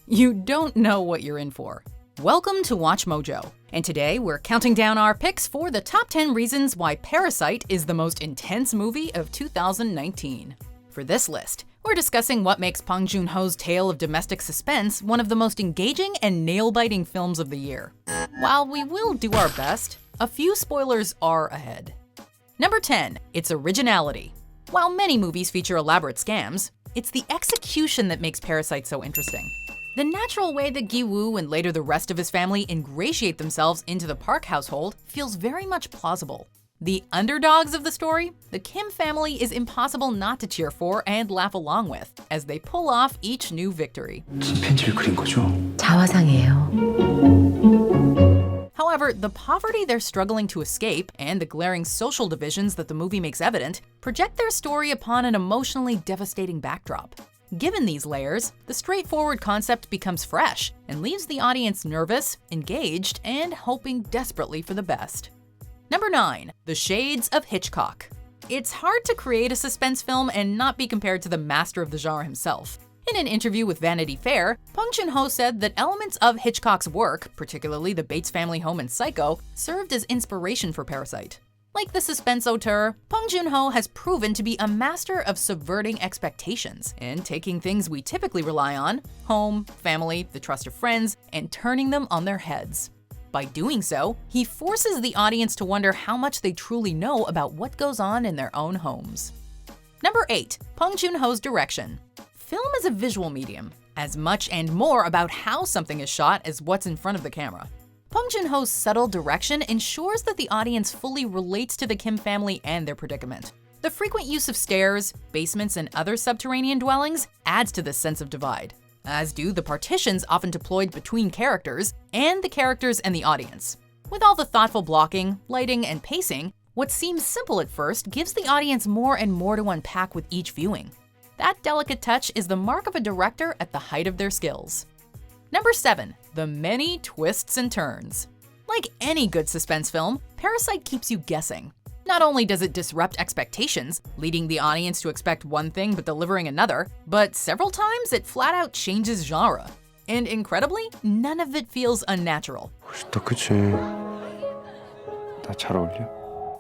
You don't know what you're in for. Welcome to Watch Mojo, and today we're counting down our picks for the top 10 reasons why Parasite is the most intense movie of 2019. For this list, we're discussing what makes Bong Joon-Ho's tale of domestic suspense one of the most engaging and nail-biting films of the year. While we will do our best, a few spoilers are ahead. Number 10, its originality. While many movies feature elaborate scams, it's the execution that makes Parasite so interesting. The natural way that Gi-woo and later the rest of his family ingratiate themselves into the Park household feels very much plausible. The underdogs of the story, the Kim family, is impossible not to cheer for and laugh along with as they pull off each new victory. However, the poverty they're struggling to escape and the glaring social divisions that the movie makes evident project their story upon an emotionally devastating backdrop. Given these layers, the straightforward concept becomes fresh and leaves the audience nervous, engaged, and hoping desperately for the best. Number 9, The Shades of Hitchcock. It's hard to create a suspense film and not be compared to the master of the genre himself. In an interview with Vanity Fair, Bong Joon-Ho said that elements of Hitchcock's work, particularly the Bates family home and Psycho, served as inspiration for Parasite. Like the suspense auteur, Bong Joon-Ho has proven to be a master of subverting expectations and taking things we typically rely on, home, family, the trust of friends, and turning them on their heads. By doing so, he forces the audience to wonder how much they truly know about what goes on in their own homes. Number 8, Bong Joon-Ho's direction. Film is a visual medium, as much and more about how something is shot as what's in front of the camera. Bong Joon-Ho's subtle direction ensures that the audience fully relates to the Kim family and their predicament. The frequent use of stairs, basements, and other subterranean dwellings adds to this sense of divide, as do the partitions often deployed between characters and the characters and the audience. With all the thoughtful blocking, lighting, and pacing, what seems simple at first gives the audience more and more to unpack with each viewing. That delicate touch is the mark of a director at the height of their skills. Number 7, the many twists and turns. Like any good suspense film, Parasite keeps you guessing. Not only does it disrupt expectations, leading the audience to expect one thing but delivering another, but several times it flat out changes genre. And incredibly, none of it feels unnatural.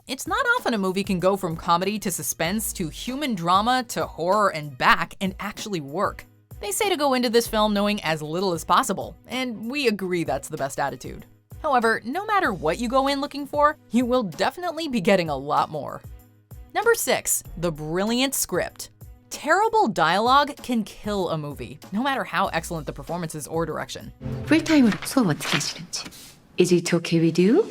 It's not often a movie can go from comedy to suspense to human drama to horror and back and actually work. They say to go into this film knowing as little as possible, and we agree that's the best attitude. However, no matter what you go in looking for, you will definitely be getting a lot more. Number 6, the brilliant script. Terrible dialogue can kill a movie, no matter how excellent the performances or direction. 풀타임으로 수업 어떻게 하시는지. Is it okay with you?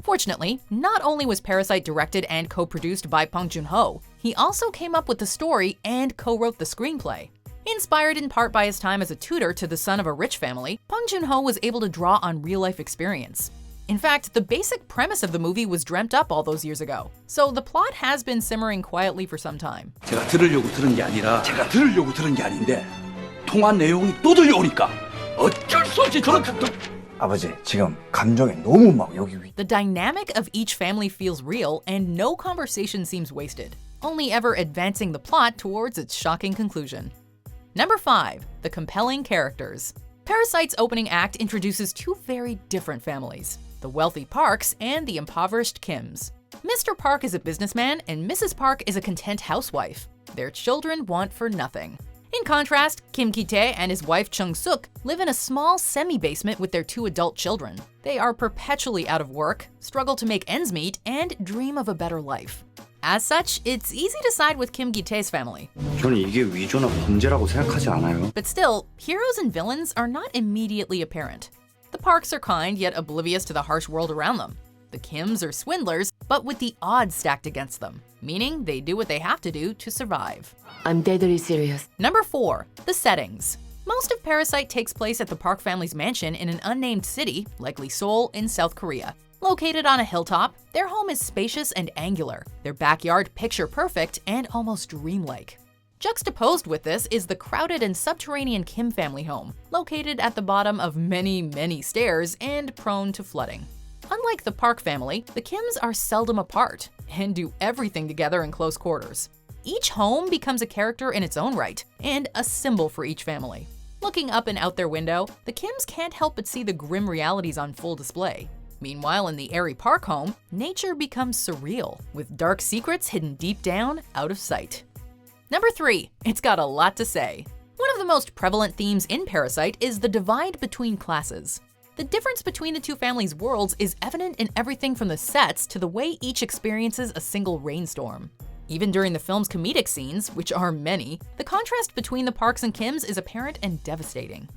Fortunately, not only was Parasite directed and co-produced by Bong Joon-Ho, he also came up with the story and co-wrote the screenplay. Inspired in part by his time as a tutor to the son of a rich family, Bong Joon-Ho was able to draw on real-life experience. In fact, the basic premise of the movie was dreamt up all those years ago, so the plot has been simmering quietly for some time. 제가 들으려고 들은 게 아니라 제가 들으려고 들은 게 아닌데 통화 내용이 또 들려오니까 어쩔 수 없이 저런 아버지, 지금 감정이 너무 막 여기 위. The dynamic of each family feels real and no conversation seems wasted, only ever advancing the plot towards its shocking conclusion. Number 5, the compelling characters. Parasite's opening act introduces two very different families, the wealthy Parks and the impoverished Kims. Mr. Park is a businessman and Mrs. Park is a content housewife. Their children want for nothing. In contrast, Kim Ki-tae and his wife Chung-suk live in a small semi-basement with their 2 adult children. They are perpetually out of work, struggle to make ends meet, and dream of a better life. As such, it's easy to side with Kim Ki-tae's family. 저는 이게 위조나 범죄라고 생각하지 않아요. But still, heroes and villains are not immediately apparent. The Parks are kind yet oblivious to the harsh world around them. The Kims are swindlers, but with the odds stacked against them, meaning they do what they have to do to survive. I'm deadly serious. Number 4, the settings. Most of Parasite takes place at the Park family's mansion in an unnamed city, likely Seoul, in South Korea. Located on a hilltop, their home is spacious and angular, their backyard picture-perfect and almost dreamlike. Juxtaposed with this is the crowded and subterranean Kim family home, located at the bottom of many, many stairs and prone to flooding. Unlike the Park family, the Kims are seldom apart and do everything together in close quarters. Each home becomes a character in its own right and a symbol for each family. Looking up and out their window, the Kims can't help but see the grim realities on full display. Meanwhile, in the airy park home, nature becomes surreal, with dark secrets hidden deep down, out of sight. Number 3. It's got a lot to say. One of the most prevalent themes in Parasite is the divide between classes. The difference between the two families' worlds is evident in everything from the sets to the way each experiences a single rainstorm. Even during the film's comedic scenes, which are many, the contrast between the Parks and Kims is apparent and devastating.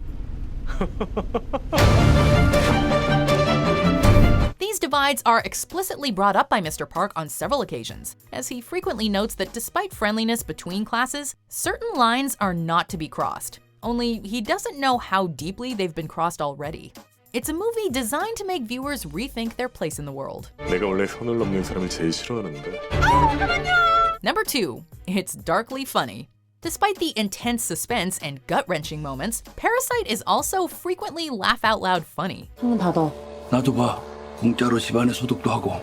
These divides are explicitly brought up by Mr. Park on several occasions, as he frequently notes that despite friendliness between classes, certain lines are not to be crossed. Only he doesn't know how deeply they've been crossed already. It's a movie designed to make viewers rethink their place in the world. 내가 원래 선을 넘는 사람을 제일 싫어하는데. Number 2. It's darkly funny. Despite the intense suspense and gut-wrenching moments, Parasite is also frequently laugh-out-loud funny. 창문 닫아. 나도 봐. 공짜로 집안에 소독도 하고.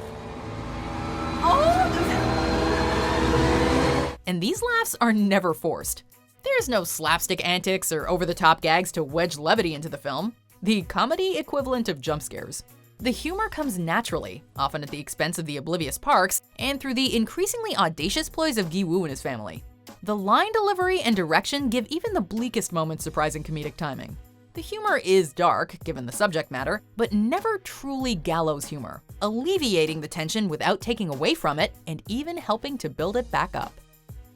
And these laughs are never forced. There's no slapstick antics or over-the-top gags to wedge levity into the film. The comedy equivalent of jump scares. The humor comes naturally, often at the expense of the oblivious Parks, and through the increasingly audacious ploys of Gi-woo and his family. The line delivery and direction give even the bleakest moments surprising comedic timing. The humor is dark, given the subject matter, but never truly gallows humor, alleviating the tension without taking away from it and even helping to build it back up.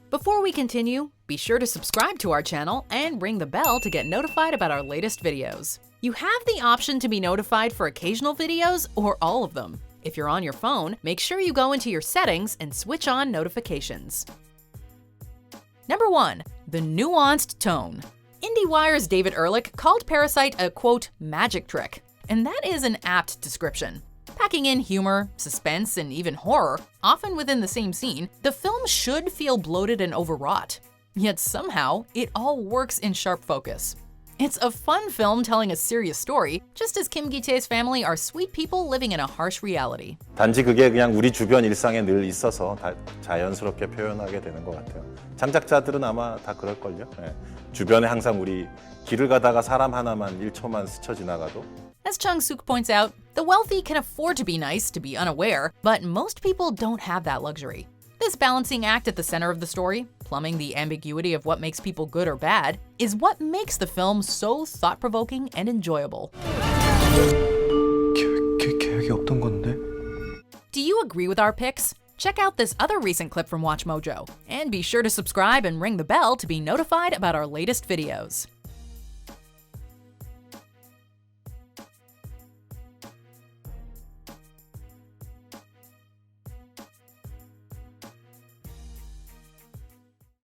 Before we continue, be sure to subscribe to our channel and ring the bell to get notified about our latest videos. You have the option to be notified for occasional videos or all of them. If you're on your phone, make sure you go into your settings and switch on notifications. Number 1. The nuanced tone. IndieWire's David Ehrlich called Parasite a, quote, magic trick, and that is an apt description. Packing in humor, suspense, and even horror, often within the same scene, the film should feel bloated and overwrought. Yet somehow, it all works in sharp focus. It's a fun film telling a serious story, just as Kim Gi-tae's family are sweet people living in a harsh reality. 단지 그게 그냥 우리 주변 일상에 늘 있어서 다 자연스럽게 표현하게 되는 것 같아요. 창작자들은 아마 다 그럴걸요. 네. 주변에 항상 우리 길을 가다가 사람 하나만 1초만 스쳐 지나가도. As Chung-suk points out, the wealthy can afford to be nice, to be unaware, but most people don't have that luxury. This balancing act at the center of the story, plumbing the ambiguity of what makes people good or bad, is what makes the film so thought-provoking and enjoyable. 계획이 없던 건데? Do you agree with our picks? Check out this other recent clip from WatchMojo, and be sure to subscribe and ring the bell to be notified about our latest videos.